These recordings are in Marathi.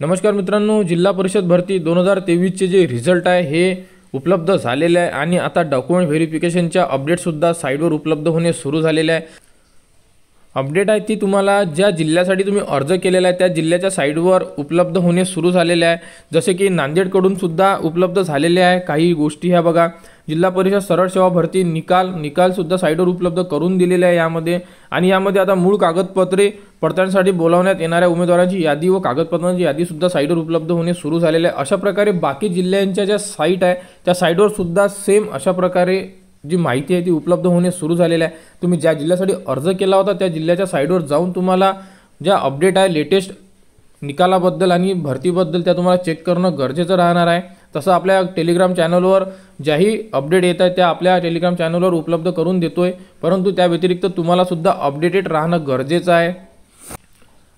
नमस्कार मित्रांनो, जिल्हा परिषद भरती 2023 चे जे रिझल्ट आहे हे उपलब्ध झालेले आहे आणि आता डॉक्युमेंट व्हेरिफिकेशनच्या अपडेटसुद्धा साईटवर उपलब्ध होणे सुरू झालेले आहे। अपडेट आहे ती तुम्हाला ज्या जिल्ह्यासाठी तुम्ही अर्ज केलेला आहे त्या जिल्ह्याच्या साईटवर उपलब्ध होणे सुरू झालेले आहे। जसे की नांदेडकडून सुद्धा उपलब्ध झालेले आहे काही गोष्टी ह्या बघा। जिल्हा परिषद सरळ सेवा भरती निकाल सुद्धा साईटवर उपलब्ध करून दिलेले आहे यामध्ये। आणि यामध्ये आता मूळ कागदपत्रे पडताळणीसाठी बोलावण्यात येणाऱ्या उमेदवारांची यादी व कागदपत्रांची यादी सुद्धा साईटवर उपलब्ध होणे सुरू झालेले आहे। अशा प्रकारे बाकी जिल्ह्यांच्या ज्या साईट आहे त्या साईटवर सुद्धा सेम अशा प्रकारे जी माहिती आहे ती उपलब्ध होणे सुरू झालेली आहे। तुम्ही ज्या जिल्ह्यासाठी अर्ज केला होता त्या जिल्ह्याच्या साईटवर जाऊन तुम्हाला ज्या अपडेट आहे लेटेस्ट निकालाबद्दल आणि भरतीबद्दल त्या तुम्हाला चेक करणं गरजेचं राहणार आहे। तसं आपल्या टेलिग्राम चॅनलवर ज्याही अपडेट येत आहे त्या आपल्या टेलिग्राम चॅनलवर उपलब्ध करून देतोय, परंतु त्या व्यतिरिक्त तुम्हाला सुद्धा अपडेटेड राहणं गरजेचं आहे।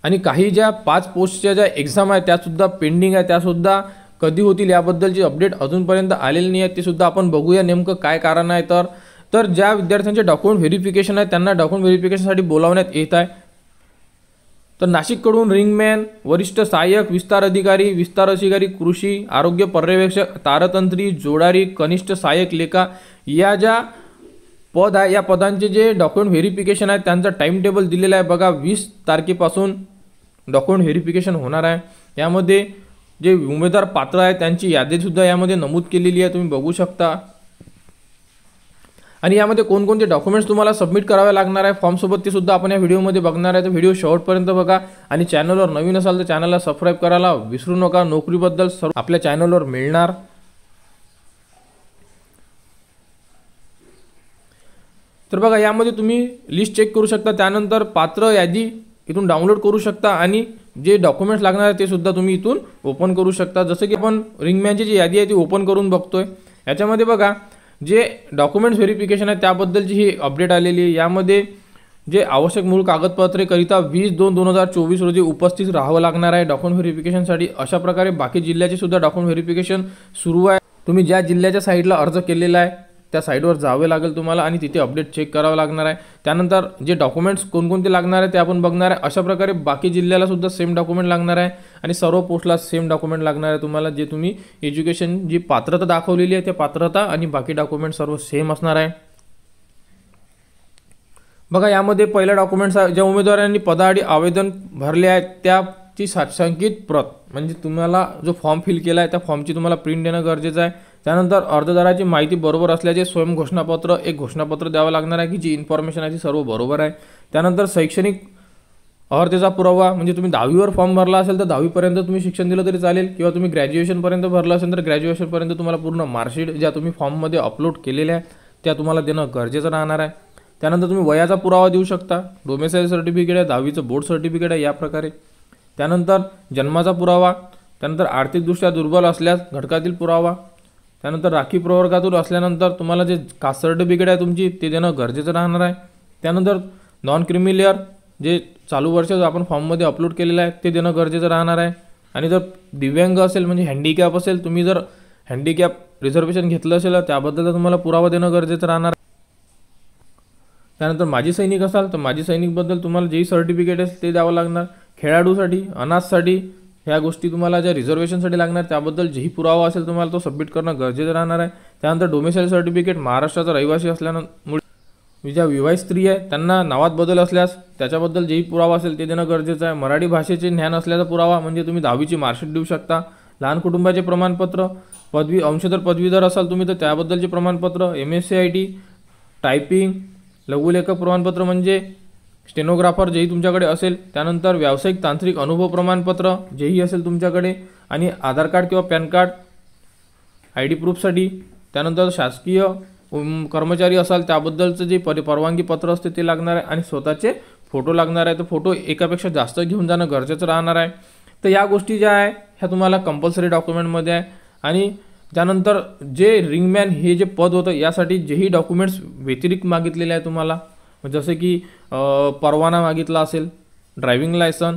आणि काही ज्या 5 पोस्टच्या ज्या एक्झाम आहे त्यासुद्धा पेंडिंग आहे, त्यासुद्धा कधी होतील याबद्दलची अपडेट अजूनपर्यंत आलेली नाही आहे। ते सुद्धा आपण बघूया नेमकं काय कारण आहे। तर ज्या विद्यार्थ्यांचे डॉक्युमेंट व्हेरिफिकेशन आहे त्यांना डॉक्युमेंट व्हेरिफिकेशनसाठी बोलावण्यात येत आहे। तर नाशिककडून रिंगमॅन, वरिष्ठ सहाय्यक विस्तार अधिकारी, कृषी आरोग्य पर्यवेक्षक, तारतंत्री, जोडारी, कनिष्ठ सहाय्यक लेखा या ज्या पद आहे या पदांचे जे डॉक्युमेंट व्हेरिफिकेशन आहे त्यांचा टाइम टेबल दिलेला आहे बघा। 20 तारखेपासून डॉक्युमेंट व्हेरिफिकेशन होणार आहे। यामध्ये जे उमेदवार पात्र आहे त्यांची यादी सुद्धा यामध्ये नमूद केलेली आहे, तुम्ही बघू शकता। आणि यामध्ये कोणकोणते डॉक्युमेंट्स तुम्हाला सबमिट करावे लागणार आहे फॉर्म सोबत ते सुद्धा आपण या व्हिडिओमध्ये बघणार आहे। तर व्हिडिओ शेवटपर्यंत बघा आणि चॅनलवर नवीन असाल तर चॅनलला सबस्क्राइब करायला विसरू नका। नोकरीबद्दल सर्व आपल्या चॅनलवर मिळणार। तर बघा यामध्ये तुम्ही लिस्ट चेक करू शकता, त्यानंतर पात्र यादी इथून डाउनलोड करू शकता आणि जे डॉक्युमेंट्स लागणार आहे ते सुद्धा तुम्ही इथून ओपन करू शकता। जसं की आपण रिंगमॅनची जी यादी आहे ती ओपन करून बघतोय। याच्यामध्ये बघा जे डॉक्युमेंट्स व्हेरिफिकेशन आहे त्याबद्दलची ही अपडेट आलेली आहे। यामध्ये जे आवश्यक मूळ कागदपत्रे करिता 20/2/2024 रोजी उपस्थित राहावं लागणार आहे डॉक्युमेंट व्हेरिफिकेशनसाठी। अशा प्रकारे बाकी जिल्ह्याचे सुद्धा डॉक्युमेंट व्हेरिफिकेशन सुरू आहे। तुम्ही ज्या जिल्ह्याच्या साईटला अर्ज केलेला आहे त्या साईटवर जावे लागेल तुम्हाला आणि तिथे अपडेट चेक करावं लागणार आहे। त्यानंतर जे डॉक्युमेंट्स कोणकोणते लागणार आहे ते आपण बघणार आहे। अशा प्रकारे बाकी जिल्ह्याला सुद्धा सेम डॉक्युमेंट लागणार आहे आणि सर्व पोस्टला सेम डॉक्युमेंट लागणार आहे तुम्हाला। जे तुम्ही एज्युकेशन जी पात्रता दाखवलेली आहे त्या पात्रता आणि बाकी डॉक्युमेंट सर्व सेम असणार आहे। बघा यामध्ये पहिला डॉक्युमेंट्स ज्या उमेदवारांनी पदासाठी आवेदन भरले आहे त्याची संकेत प्रत म्हणजे तुम्हाला जो फॉर्म फिल केला आहे त्या फॉर्मची तुम्हाला प्रिंट देणं गरजेचं आहे। त्यानंतर अर्जदाराची माहिती बरोबर असल्याचे स्वयं घोषणापत्र एक घोषणापत्र द्यावं लागणार आहे की जी इन्फॉर्मेशन आहे ती सर्व बरोबर आहे। त्यानंतर शैक्षणिक अर्हतेचा पुरावा म्हणजे तुम्ही 10वीवर फॉर्म भरला असेल तर 10वीपर्यंत तुम्ही शिक्षण दिलं तरी चालेल, किंवा तुम्ही ग्रॅज्युएशनपर्यंत भरलं असेल तर ग्रॅज्युएशनपर्यंत तुम्हाला पूर्ण मार्कशीट ज्या तुम्ही फॉर्ममध्ये अपलोड केलेल्या आहे त्या तुम्हाला देणं गरजेचं राहणार आहे। त्यानंतर तुम्ही वयाचा पुरावा देऊ शकता, डोमेसाईल सर्टिफिकेट आहे, 10वीचं बोर्ड सर्टिफिकेट आहे या प्रकारे। त्यानंतर जन्माचा पुरावा, त्यानंतर आर्थिकदृष्ट्या दुर्बल असल्यास घटकातील पुरावा, त्यानंतर राखीव प्रवर्गातून असल्यानंतर तुम्हाला जे कास्ट सर्टिफिकेट आहे तुमची ते देणं गरजेचं राहणार आहे। त्यानंतर नॉन क्रिमिलियर जे चालू वर्षाचं आपण फॉर्ममध्ये अपलोड केलेलं आहे ते देणं गरजेचं राहणार आहे। आणि जर दिव्यांग असेल म्हणजे हँडिकॅप असेल, तुम्ही जर हँडिकॅप रिझर्वेशन घेतलं असेल त्याबद्दल तुम्हाला पुरावा देणं गरजेचं राहणार आहे। त्यानंतर माजी सैनिक असाल तर माजी सैनिकबद्दल तुम्हाला जेही सर्टिफिकेट आहे ते द्यावं लागणार। खेळाडूसाठी, अनाथसाठी ह्या गोष्टी तुम्हाला ज्या रिझर्वेशनसाठी लागणार त्याबद्दल जेही पुरावा असेल तुम्हाला तो सबमिट करणं गरजेचं राहणार आहे। त्यानंतर डोमेसाईल सर्टिफिकेट, महाराष्ट्राचा रहिवासी असल्यामुळे ज्या विवाहित स्त्री आहे त्यांना नावात बदल असल्यास त्याच्याबद्दल जेही पुरावा असेल ते देणं गरजेचं आहे। मराठी भाषेचे ज्ञान असल्याचा पुरावा म्हणजे तुम्ही 10वीची मार्कशीट देऊ शकता। लहान कुटुंबाचे प्रमाणपत्र, पदवी अंशतः पदवीधर असाल तुम्ही तर त्याबद्दलचे प्रमाणपत्र, MSc टायपिंग, लघुलेखक प्रमाणपत्र म्हणजे स्टेनोग्राफर जेही तुमच्याकडे असेल, त्यानंतर व्यावसायिक तांत्रिक अनुभव प्रमाणपत्र जेही असेल तुमच्याकडे, आणि आधार कार्ड किंवा पॅन कार्ड ID प्रूफसाठी, त्यानंतर शासकीय कर्मचारी असाल त्याबद्दलचं जे परवानगी पत्र असते ते लागणार आहे आणि स्वतःचे फोटो लागणार आहे। तर फोटो एकापेक्षा जास्त घेऊन जाणं गरजेचं राहणार आहे। तर या गोष्टी ज्या आहे ह्या तुम्हाला कंपल्सरी डॉक्युमेंटमध्ये आहे। आणि त्यानंतर जे रिंगमॅन हे जे पद होतं यासाठी जेही डॉक्युमेंट्स व्यतिरिक्त मागितलेले आहे तुम्हाला, जसे की परवाना मागितला असेल, ड्रायव्हिंग लायसन,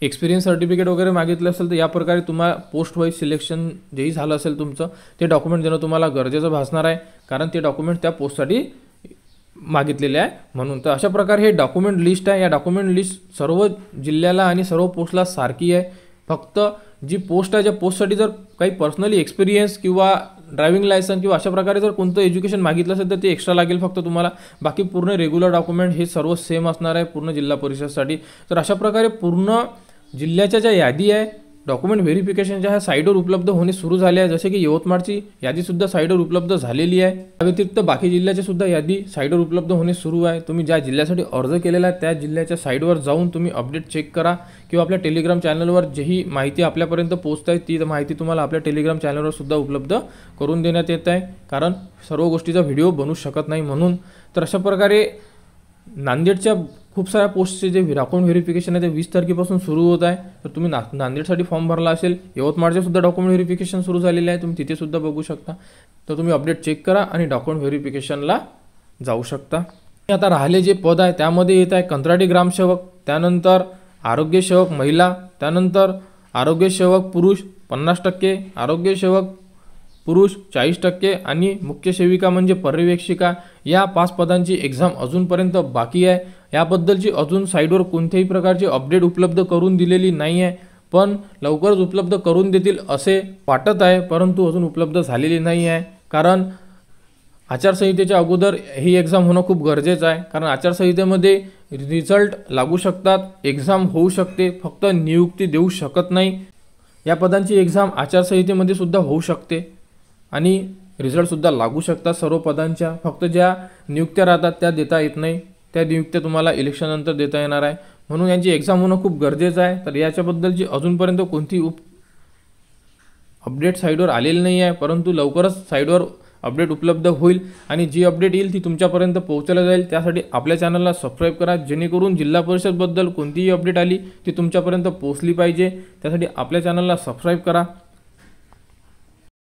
एक्सपिरियन्स सर्टिफिकेट वगैरे मागितलं असेल तर या प्रकारे तुम्हाला पोस्ट वाईज सिलेक्शन जेही झालं असेल तुमचं ते डॉक्युमेंट देणं तुम्हाला गरजेचं भासणार आहे, कारण ते डॉक्युमेंट त्या पोस्टसाठी मागितलेले आहे म्हणून। तर अशा प्रकारे हे डॉक्युमेंट लिस्ट आहे। या डॉक्युमेंट लिस्ट सर्व जिल्ह्याला आणि सर्व पोस्टला सारखी आहे, फक्त जी पोस्ट आहे, ज्या पोस्टसाठी जर काही पर्सनली एक्सपिरियन्स किंवा ड्रायव्हिंग लायसन किंवा अशा प्रकारे जर कोणतं एज्युकेशन मागितलं असेल तर ते एक्स्ट्रा लागेल फक्त तुम्हाला. बाकी पूर्ण रेग्युलर डॉक्युमेंट हे सर्व सेम असणार आहे पूर्ण जिल्हा परिषदसाठी. तर अशा प्रकारे पूर्ण जिल्ह्याच्या ज्या यादी आहे डॉक्युमेंट व्हेरिफिकेशनच्या ह्या साईटवर उपलब्ध होणे सुरू झाले आहे. जसे की यवतमाळची यादीसुद्धा साईटवर उपलब्ध झालेली आहे. त्या व्यतिरिक्त बाकी जिल्ह्याची सुद्धा यादी साईटवर उपलब्ध होणे सुरू आहे. तुम्ही ज्या जिल्ह्यासाठी अर्ज केलेला आहे त्या जिल्ह्याच्या साईटवर जाऊन तुम्ही अपडेट चेक करा किंवा आपल्या टेलिग्राम चॅनलवर जी माहिती आपल्यापर्यंत पोहोचत आहे ती माहिती तुम्हाला आपल्या टेलिग्राम चॅनलवर सुद्धा उपलब्ध करून देण्यात येत आहे, कारण सर्व गोष्टीचा व्हिडिओ बनवू शकत नाही म्हणून. तर अशा प्रकारे नांदेडच्या खूप साऱ्या पोस्टचे जे अकाउंट व्हेरिफिकेशन आहे ते 20 तारखेपासून सुरू होत आहे. तर तुम्ही नांदेडसाठी फॉर्म भरला असेल, यवतमाळचे सुद्धा डॉक्युमेंट व्हेरिफिकेशन सुरू झालेले आहे, तुम्ही तिथे सुद्धा बघू शकता. तर तुम्ही अपडेट चेक करा आणि डॉक्युमेंट व्हेरिफिकेशनला जाऊ शकता. आता राहिले जे पद आहे त्यामध्ये येत आहे कंत्राटी ग्रामसेवक, त्यानंतर आरोग्य सेवक महिला, त्यानंतर आरोग्य सेवक पुरुष 50%, आरोग्य सेवक पुरुष 40% आणि मुख्य सेविका म्हणजे पर्यवेक्षिका. या 5 पदांची एक्झाम अजूनपर्यंत बाकी आहे. याबद्दलची अजून साईटवर कोणत्याही प्रकारची अपडेट उपलब्ध करून दिलेली नाही आहे, पण लवकरच उपलब्ध करून देतील असे वाटत आहे, परंतु अजून उपलब्ध झालेली नाही आहे. कारण आचारसंहितेच्या अगोदर ही एक्झाम होणं खूप गरजेचं आहे, कारण आचारसंहितेमध्ये रिझल्ट लागू शकतात, एक्झाम होऊ शकते, फक्त नियुक्ती देऊ शकत नाही. या पदांची एक्झाम आचारसंहितेमध्ये सुद्धा होऊ शकते आणि रिझल्टसुद्धा लागू शकतात सर्व पदांच्या. फक्त ज्या नियुक्त्या राहतात त्या देता येत नाही, त्या नियुक्त्या तुम्हाला इलेक्शननंतर देता येणार आहे, म्हणून यांची एक्झाम होणं खूप गरजेचं आहे. तर याच्याबद्दलची अजूनपर्यंत कोणती अपडेट साईटवर आलेली नाही आहे, परंतु लवकरच साईटवर अपडेट उपलब्ध होईल आणि जी अपडेट येईल ती तुमच्यापर्यंत पोहोचवली जाईल. त्यासाठी आपल्या चॅनलला सबस्क्राईब करा, जेणेकरून जिल्हा परिषदबद्दल कोणतीही अपडेट आली ती तुमच्यापर्यंत पोहोचली पाहिजे. त्यासाठी आपल्या चॅनलला सबस्क्राईब करा.